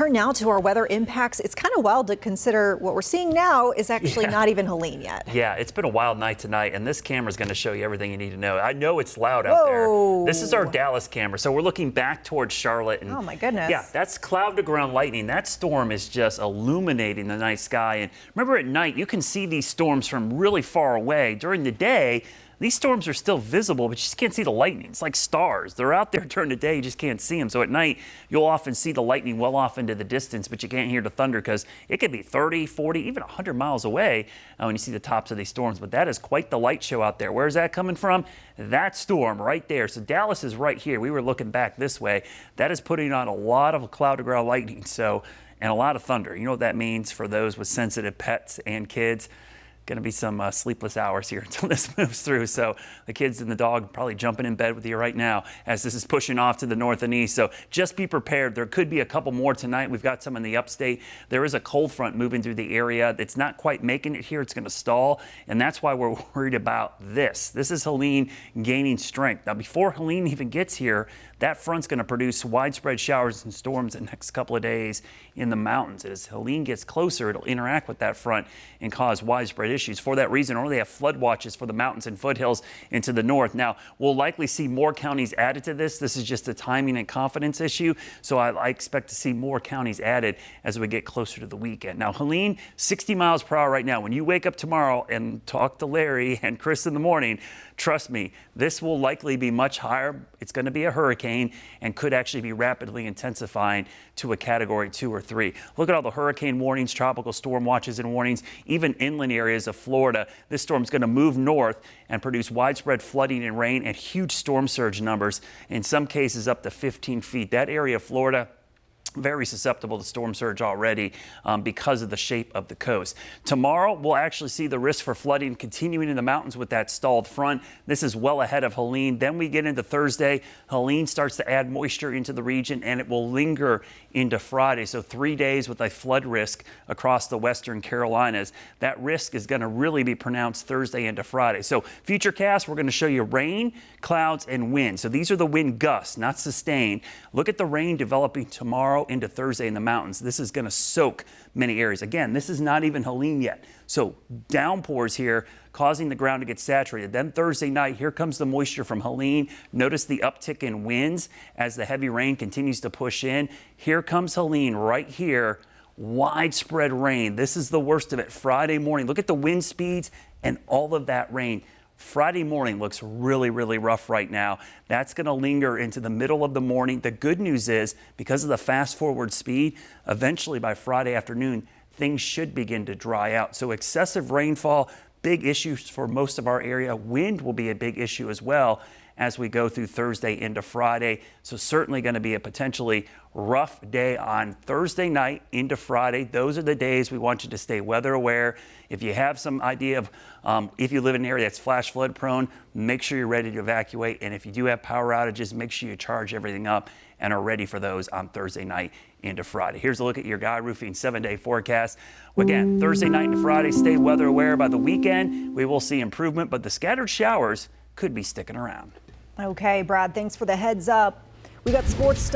turn now to our weather impacts. It's kind of wild to consider what we're seeing now is actually not even Helene yet. Yeah, it's been a wild night tonight, and this camera is going to show you everything you need to know. I know it's loud out there. This is our Dallas camera, so we're looking back towards Charlotte. And oh my goodness. Yeah, that's cloud to ground lightning. That storm is just illuminating the night sky. And remember, at night, you can see these storms from really far away. During the day, these storms are still visible, but you just can't see the lightning. It's like stars. They're out there during the day, you just can't see them. So at night, you'll often see the lightning well off into the distance, but you can't hear the thunder because it could be 30, 40, even 100 miles away when you see the tops of these storms. But that is quite the light show out there. Where's that coming from? That storm right there. So Dallas is right here. We were looking back this way. That is putting on a lot of cloud to ground lightning, and a lot of thunder. You know what that means for those with sensitive pets and kids? Going to be some sleepless hours here until this moves through. So the kids and the dog probably jumping in bed with you right now as this is pushing off to the north and east. So just be prepared. There could be a couple more tonight. We've got some in the upstate. There is a cold front moving through the area. It's not quite making it here. It's going to stall. And that's why we're worried about this. This is Helene gaining strength. Now, before Helene even gets here, that front's going to produce widespread showers and storms the next couple of days in the mountains. As Helene gets closer, it'll interact with that front and cause widespread issues. For that reason, only have flood watches for the mountains and foothills into the north. Now, we'll likely see more counties added to this. This is just a timing and confidence issue. So I expect to see more counties added as we get closer to the weekend. Now, Helene, 60 miles per hour right now. When you wake up tomorrow and talk to Larry and Chris in the morning, trust me, this will likely be much higher. It's going to be a hurricane and could actually be rapidly intensifying to a category 2 or 3. Look at all the hurricane warnings, tropical storm watches and warnings, even inland areas of Florida. This storm is going to move north and produce widespread flooding and rain and huge storm surge numbers, in some cases up to 15 feet. That area of Florida, very susceptible to storm surge already because of the shape of the coast. Tomorrow, we'll actually see the risk for flooding continuing in the mountains with that stalled front. This is well ahead of Helene. Then we get into Thursday. Helene starts to add moisture into the region, and it will linger into Friday. So 3 days with a flood risk across the western Carolinas. That risk is going to really be pronounced Thursday into Friday. So futurecast, we're going to show you rain, clouds, and wind. So these are the wind gusts, not sustained. Look at the rain developing tomorrow into Thursday in the mountains. This is going to soak many areas. Again, this is not even Helene yet. So downpours here causing the ground to get saturated. Then Thursday night, here comes the moisture from Helene. Notice the uptick in winds as the heavy rain continues to push in. Here comes Helene right here. Widespread rain. This is the worst of it. Friday morning, look at the wind speeds and all of that rain. Friday morning looks really, really rough right now. That's going to linger into the middle of the morning. The good news is, because of the fast forward speed, eventually by Friday afternoon, things should begin to dry out. So excessive rainfall, big issues for most of our area. Wind will be a big issue as well as we go through Thursday into Friday. So certainly going to be a potentially rough day on Thursday night into Friday. Those are the days we want you to stay weather aware. If you have some idea of if you live in an area that's flash flood prone, make sure you're ready to evacuate. And if you do have power outages, make sure you charge everything up and are ready for those on Thursday night into Friday. Here's a look at your Guy Roofing 7-day forecast. Again, Thursday night into Friday, stay weather aware. By the weekend, we will see improvement, but the scattered showers could be sticking around. Okay, Brad, thanks for the heads up. We got sports.